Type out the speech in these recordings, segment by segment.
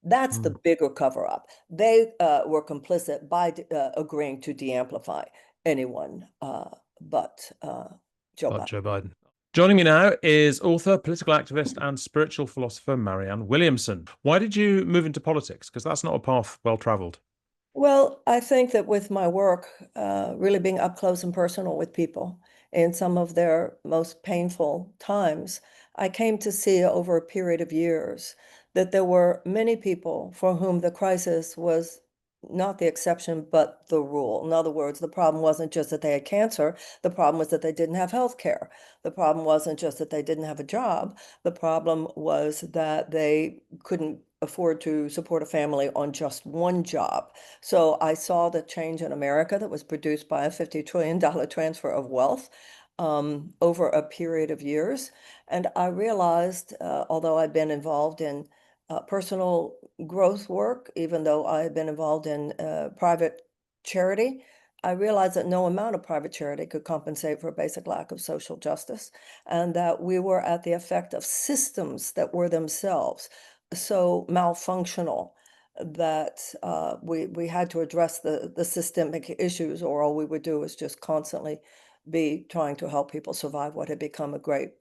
That's the bigger cover-up. They were complicit by agreeing to de-amplify anyone but Joe But Biden. Joe Biden. Joining me now is author, political activist, and spiritual philosopher Marianne Williamson. Why did you move into politics? Because that's not a path well traveled. Well, I think that with my work, really being up close and personal with people in some of their most painful times, I came to see over a period of years that there were many people for whom the crisis was not the exception, but the rule. In other words, the problem wasn't just that they had cancer, the problem was that they didn't have health care. The problem wasn't just that they didn't have a job, the problem was that they couldn't afford to support a family on just one job. So I saw the change in America that was produced by a $50 trillion transfer of wealth over a period of years. And I realized, although I'd been involved in personal growth work, even though I had been involved in private charity, I realized that no amount of private charity could compensate for a basic lack of social justice, and that we were at the effect of systems that were themselves so malfunctional that we had to address the systemic issues, or all we would do is just constantly be trying to help people survive what had become a great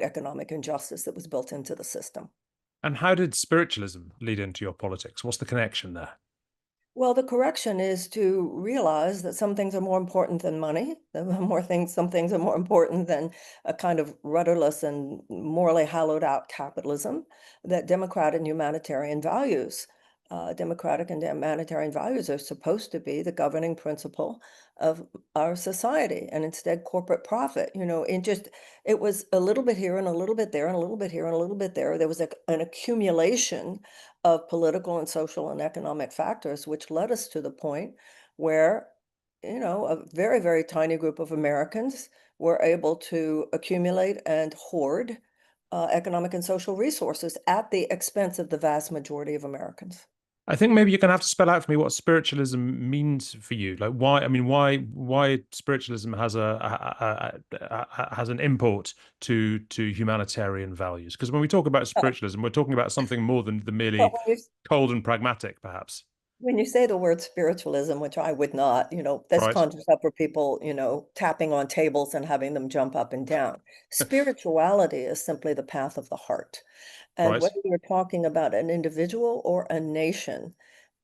economic injustice that was built into the system. And how did spiritualism lead into your politics? What's the connection there? Well, the correction is to realize that some things are more important than money. Some things are more important than a kind of rudderless and morally hollowed out capitalism. That democratic and humanitarian values are supposed to be the governing principle of our society, and instead corporate profit. It was a little bit here and a little bit there and a little bit here and a little bit there. There was an accumulation of political and social and economic factors, which led us to the point where, a very, very tiny group of Americans were able to accumulate and hoard economic and social resources at the expense of the vast majority of Americans. I think maybe you're going to have to spell out for me what spiritualism means for you. Like why, I mean, why spiritualism has has an import to humanitarian values. Because when we talk about Uh, spiritualism, we're talking about something more than the Well, merely when you cold and pragmatic, perhaps. when you say the word spiritualism, which I would not, this Right. conjures up for people, tapping on tables and having them jump up and down. Spirituality is simply the path of the heart. And Right. whether you're talking about an individual or a nation,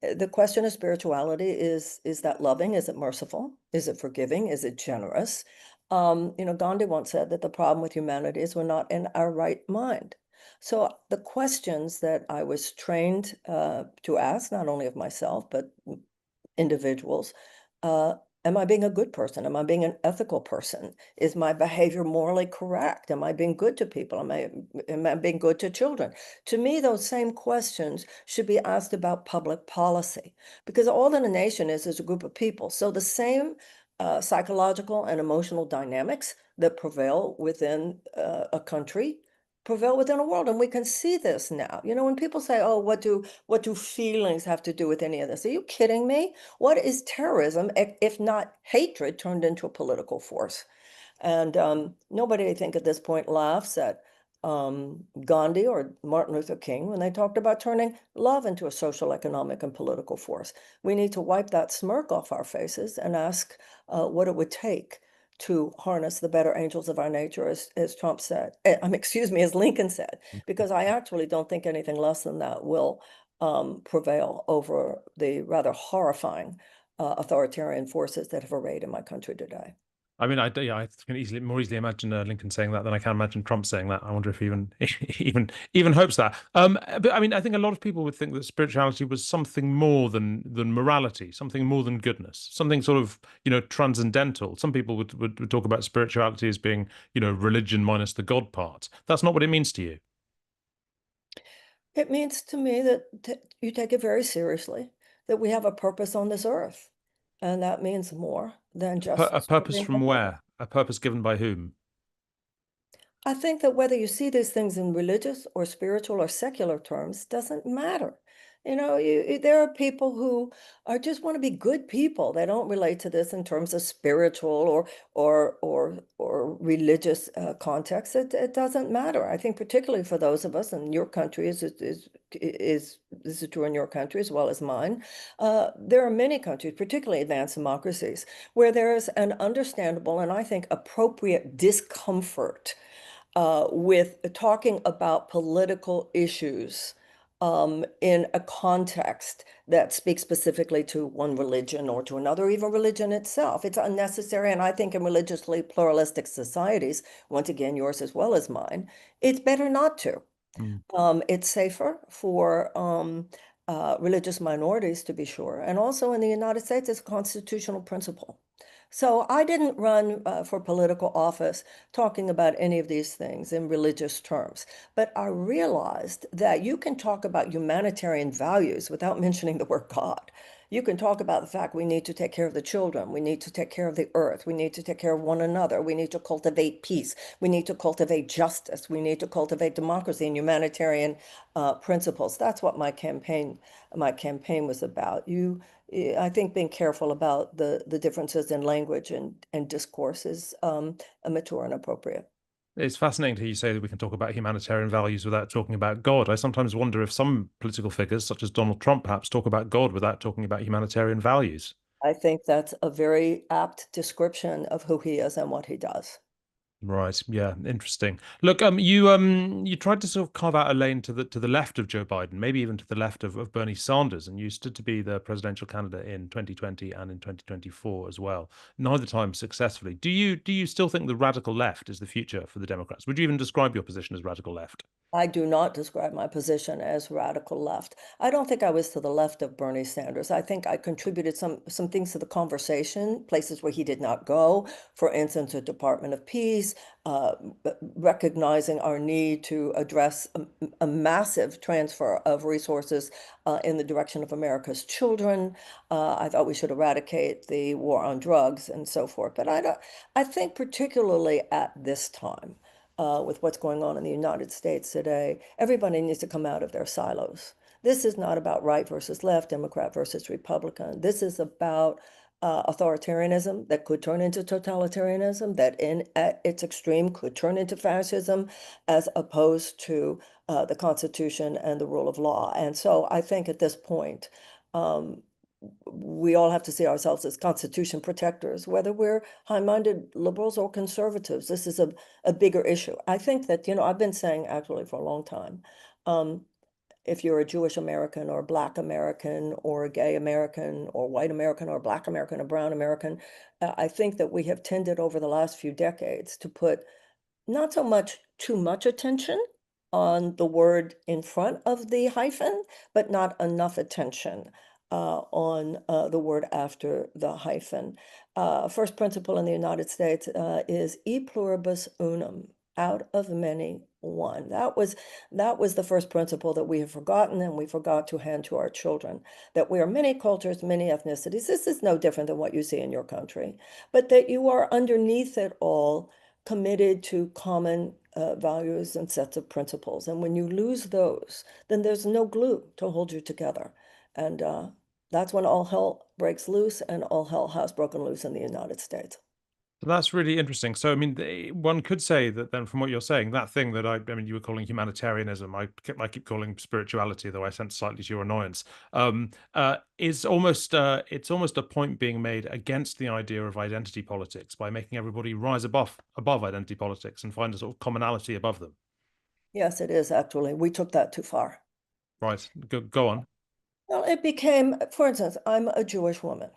the question of spirituality is that loving? Is it merciful? Is it forgiving? Is it generous? Gandhi once said that the problem with humanity is we're not in our right mind. So the questions that I was trained to ask, not only of myself, but individuals, uh, am I being a good person? Am I being an ethical person? Is my behavior morally correct? Am I being good to people? Am I being good to children? To me, those same questions should be asked about public policy, because all that a nation is a group of people. So the same psychological and emotional dynamics that prevail within a country prevail within a world, and we can see this now. When people say, "Oh, what do feelings have to do with any of this?" Are you kidding me? What is terrorism if not hatred turned into a political force? And nobody, I think, at this point laughs at Gandhi or Martin Luther King when they talked about turning love into a social, economic, and political force. We need to wipe that smirk off our faces and ask what it would take to harness the better angels of our nature, as Trump said. Excuse me, as Lincoln said, because I actually don't think anything less than that will prevail over the rather horrifying authoritarian forces that have arrayed in my country today. I mean, yeah, I can more easily imagine Lincoln saying that than I can imagine Trump saying that. I wonder if he even even hopes that. But I mean, I think a lot of people would think that spirituality was something more than morality, something more than goodness, something sort of transcendental. Some people would talk about spirituality as being religion minus the God part. That's not what it means to you. It means to me that you take it very seriously, that we have a purpose on this earth, and that means more than A just purpose serving from one purpose. where? A purpose given by whom? I think that whether you see these things in religious or spiritual or secular terms doesn't matter. There are people who are just want to be good people. They don't relate to this in terms of spiritual or religious context. It doesn't matter. I think particularly for those of us, and your country is this is true in your country as well as mine. There are many countries, particularly advanced democracies, where there is an understandable and I think appropriate discomfort with talking about political issues in a context that speaks specifically to one religion or to another, even religion itself. It's unnecessary. And I think in religiously pluralistic societies, once again, yours as well as mine, it's better not to. Mm. It's safer for religious minorities, to be sure. And also in the United States, it's a constitutional principle. So I didn't run for political office talking about any of these things in religious terms, but I realized that you can talk about humanitarian values without mentioning the word God. You can talk about the fact we need to take care of the children, we need to take care of the earth, we need to take care of one another, we need to cultivate peace, we need to cultivate justice, we need to cultivate democracy and humanitarian principles. That's what my campaign was about. I think being careful about the differences in language and discourse is mature and appropriate. It's fascinating to hear you say that we can talk about humanitarian values without talking about God. I sometimes wonder if some political figures, such as Donald Trump, perhaps talk about God without talking about humanitarian values. I think that's a very apt description of who he is and what he does. Right. Yeah. Interesting. Look, you tried to sort of carve out a lane to the left of Joe Biden, maybe even to the left of Bernie Sanders, and you stood to be the presidential candidate in 2020 and in 2024 as well. Neither time successfully. Do you still think the radical left is the future for the Democrats? Would you even describe your position as radical left? I do not describe my position as radical left. I don't think I was to the left of Bernie Sanders. I think I contributed some things to the conversation, places where he did not go. For instance, the Department of Peace, recognizing our need to address a massive transfer of resources in the direction of America's children. I thought we should eradicate the war on drugs and so forth. But I think particularly at this time with what's going on in the United States today, everybody needs to come out of their silos. This is not about right versus left, Democrat versus Republican. This is about authoritarianism that could turn into totalitarianism, that at its extreme could turn into fascism, as opposed to the Constitution and the rule of law. And so I think at this point, um, we all have to see ourselves as Constitution protectors, whether we're high-minded liberals or conservatives. This is a bigger issue. I think that, I've been saying actually for a long time, um, if you're a Jewish American or a Black American or a gay American or white American or Black American or brown American, I think that we have tended over the last few decades to put not so much too much attention on the word in front of the hyphen, but not enough attention on the word after the hyphen. First principle in the United States is e pluribus unum, out of many, one. That was the first principle that we have forgotten and we forgot to hand to our children, that we are many cultures, many ethnicities. This is no different than what you see in your country, but that you are underneath it all committed to common values and sets of principles. And when you lose those, then there's no glue to hold you together. And that's when all hell breaks loose, and all hell has broken loose in the United States. That's really interesting. So, I mean, one could say that then, from what you're saying, that thing that I mean, you were calling humanitarianism, I keep calling spirituality, though I sense slightly to your annoyance, is almost, it's almost a point being made against the idea of identity politics by making everybody rise above identity politics and find a sort of commonality above them. Yes, it is actually. We took that too far. Right. Go on. Well, it became, for instance, I'm a Jewish woman,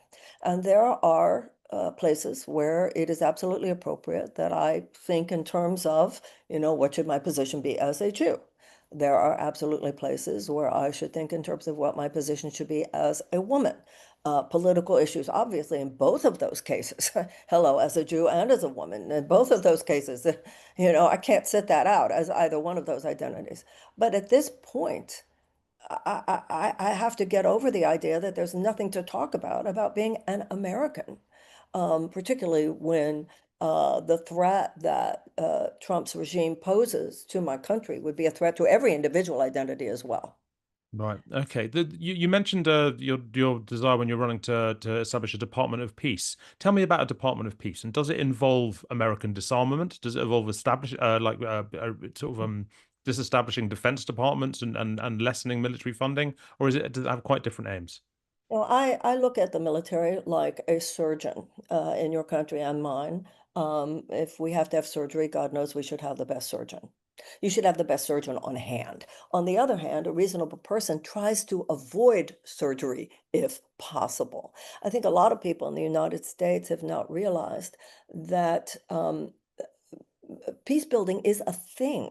and there are places where it is absolutely appropriate that I think in terms of, what should my position be as a Jew? There are absolutely places where I should think in terms of what my position should be as a woman. Political issues, obviously, in both of those cases, hello, as a Jew and as a woman, in both of those cases, I can't sit that out as either one of those identities. But at this point, I have to get over the idea that there's nothing to talk about being an American, particularly when the threat that Trump's regime poses to my country would be a threat to every individual identity as well. Right. Okay. You mentioned your desire when you're running to establish a Department of Peace. Tell me about a Department of Peace, and does it involve American disarmament? Does it involve sort of disestablishing defense departments and lessening military funding, or does it have quite different aims? Well, I look at the military like a surgeon in your country and mine. If we have to have surgery, God knows we should have the best surgeon. You should have the best surgeon on hand. On the other hand, a reasonable person tries to avoid surgery if possible. I think a lot of people in the United States have not realized that peace building is a thing.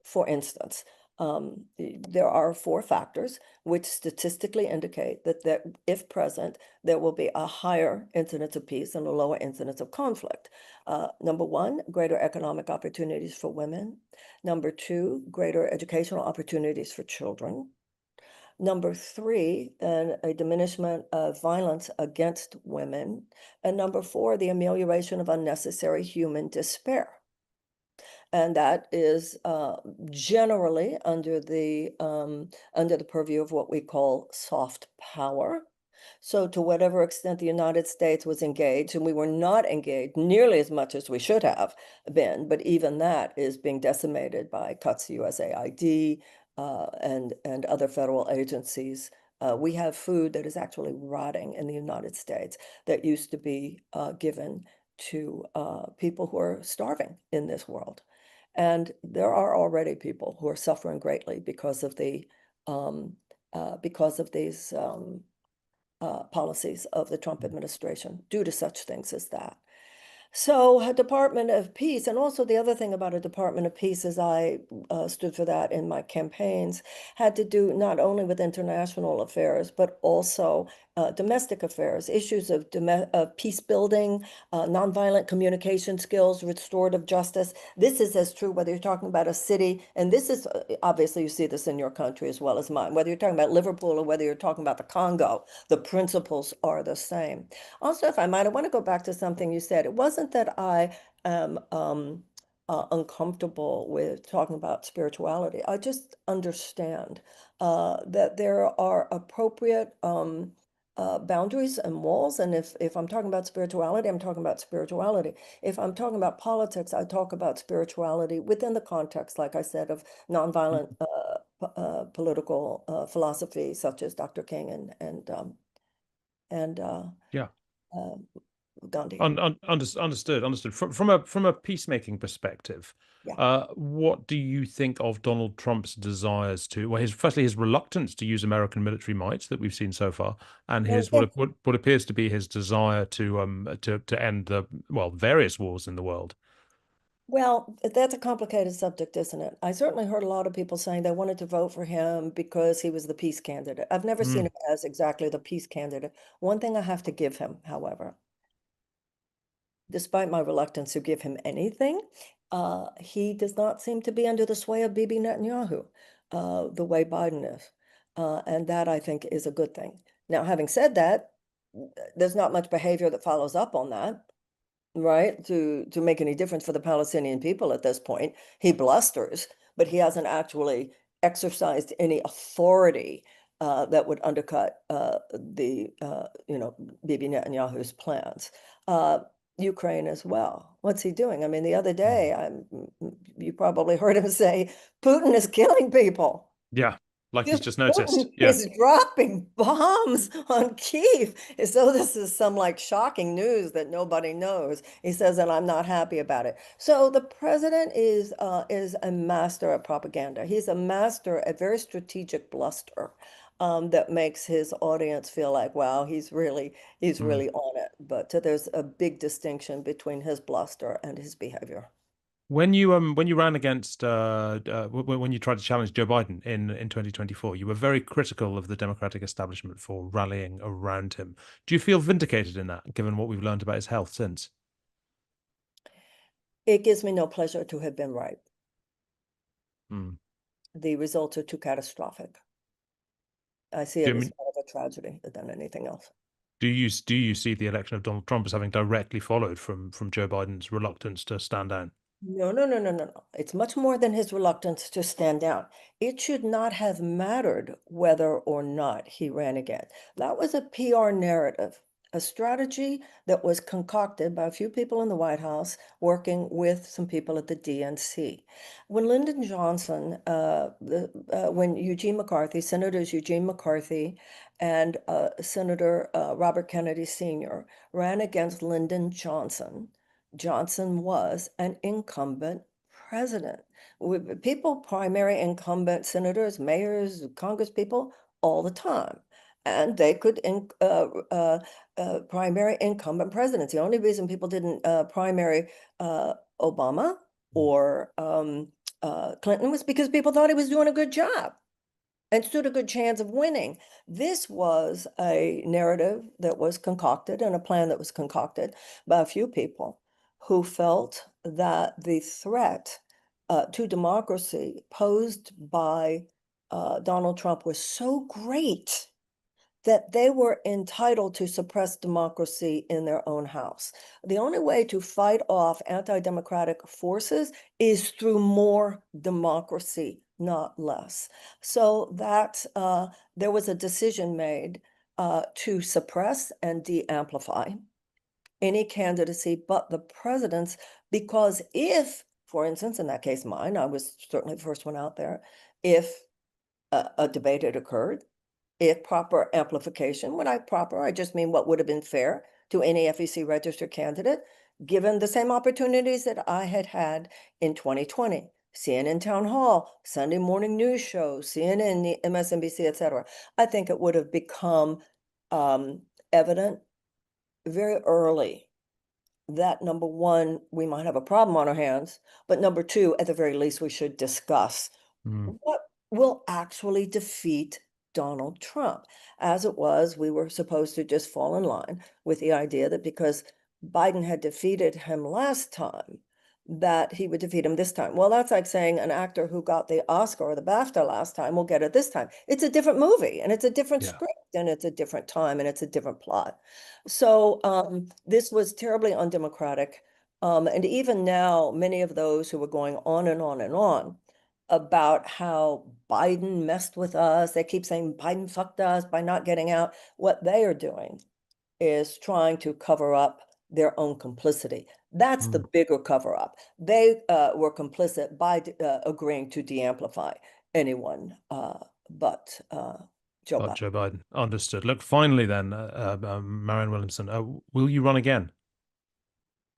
For instance, there are four factors which statistically indicate that if present, there will be a higher incidence of peace and a lower incidence of conflict. Number one, greater economic opportunities for women. Number two, greater educational opportunities for children. Number three, a diminishment of violence against women. And number four, the amelioration of unnecessary human despair. And that is generally under the purview of what we call soft power. So to whatever extent the United States was engaged, and we were not engaged nearly as much as we should have been, but even that is being decimated by cuts to USAID and other federal agencies. We have food that is actually rotting in the United States that used to be given to people who are starving in this world. And there are already people who are suffering greatly um, because of these policies of the Trump administration due to such things as that. So a Department of Peace, and also the other thing about a Department of Peace is I stood for that in my campaigns, had to do not only with international affairs, but also domestic affairs, issues of peace building, nonviolent communication skills, restorative justice. This is as true whether you're talking about a city, and this is obviously you see this in your country as well as mine, whether you're talking about Liverpool or whether you're talking about the Congo, the principles are the same. Also, if I might, I want to go back to something you said. It wasn't that I am uncomfortable with talking about spirituality. I just understand that there are appropriate boundaries and walls. And if I'm talking about spirituality, I'm talking about spirituality. If I'm talking about politics, I talk about spirituality within the context, like I said, of nonviolent political philosophy, such as Dr. King and Yeah. uh, Gandhi. Understood. From a peacemaking perspective, Yeah. what do you think of Donald Trump's desires to, well, his reluctance to use American military might that we've seen so far, and Well, his what appears to be his desire to end the, well, various wars in the world? that's a complicated subject, isn't it? I certainly heard a lot of people saying they wanted to vote for him because he was the peace candidate. I've never seen Mm, him as exactly the peace candidate. One thing I have to give him, however, despite my reluctance to give him anything, he does not seem to be under the sway of Bibi Netanyahu, the way Biden is. And that I think is a good thing. Now, having said that, there's not much behavior that follows up on that, right? To make any difference for the Palestinian people at this point. He blusters, but he hasn't actually exercised any authority that would undercut Bibi Netanyahu's plans. Uh, Ukraine as well. What's he doing? I mean, the other mm. day, you probably heard him say, Putin is killing people. Yeah, like he's Dude, just noticed. Putin Yeah. is dropping bombs on Kiev as though this is some like shocking news that nobody knows. He says, and I'm not happy about it. So the president is a master at propaganda. He's a master at very strategic bluster that makes his audience feel like, wow, he's Mm. really on it. But there's a big distinction between his bluster and his behavior. When you ran against when you tried to challenge Joe Biden in 2024, you were very critical of the Democratic establishment for rallying around him. Do you feel vindicated in that, given what we've learned about his health since? It gives me no pleasure to have been right. Mm. The results are too catastrophic. I see Do it you as mean more of a tragedy than anything else. do you see the election of Donald Trump as having directly followed from Joe Biden's reluctance to stand down? No, no, no, no, no, no. It's much more than his reluctance to stand down. It should not have mattered whether or not he ran again. That was a PR narrative, a strategy that was concocted by a few people in the White House working with some people at the DNC. When Lyndon Johnson, when Eugene McCarthy, Senators Eugene McCarthy and Senator Robert Kennedy Sr. ran against Lyndon Johnson, Johnson was an incumbent president. People primary incumbent senators, mayors, congresspeople all the time. And they could primary incumbent presidents. The only reason people didn't primary Obama or Clinton was because people thought he was doing a good job and stood a good chance of winning. This was a narrative that was concocted and a plan that was concocted by a few people who felt that the threat to democracy posed by Donald Trump was so great that they were entitled to suppress democracy in their own house. The only way to fight off anti-democratic forces is through more democracy, not less. So that there was a decision made to suppress and de-amplify any candidacy but the president's, because if, for instance, in that case mine, I was certainly the first one out there, if a debate had occurred, if proper amplification, when I proper, I just mean what would have been fair to any FEC registered candidate, given the same opportunities that I had had in 2020, CNN Town Hall, Sunday morning news shows, CNN, MSNBC, et cetera. I think it would have become evident very early that number one, we might have a problem on our hands, but number two, at the very least, we should discuss what will actually defeat Donald Trump. As it was, we were supposed to just fall in line with the idea that because Biden had defeated him last time, that he would defeat him this time. Well, that's like saying an actor who got the Oscar or the BAFTA last time will get it this time. It's a different movie and it's a different Yeah. script and it's a different time and it's a different plot. So this was terribly undemocratic. And even now, many of those who were going on and on and on about how Biden messed with us, they keep saying Biden fucked us by not getting out. What they are doing is trying to cover up their own complicity. That's the bigger cover up. They were complicit by agreeing to de-amplify anyone but Joe But Biden. Joe Biden. Understood. Look, finally then, Marianne Williamson, will you run again?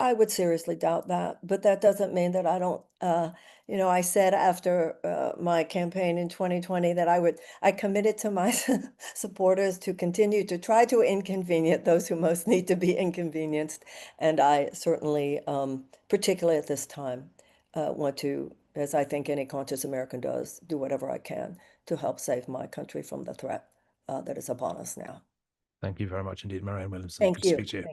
I would seriously doubt that, but that doesn't mean that I don't, I said after my campaign in 2020 that I committed to my supporters to continue to try to inconvenience those who most need to be inconvenienced. And I certainly, particularly at this time, want to, as I think any conscious American does, do whatever I can to help save my country from the threat that is upon us now. Thank you very much indeed, Marianne Williamson. Good Thank to you. speak to you.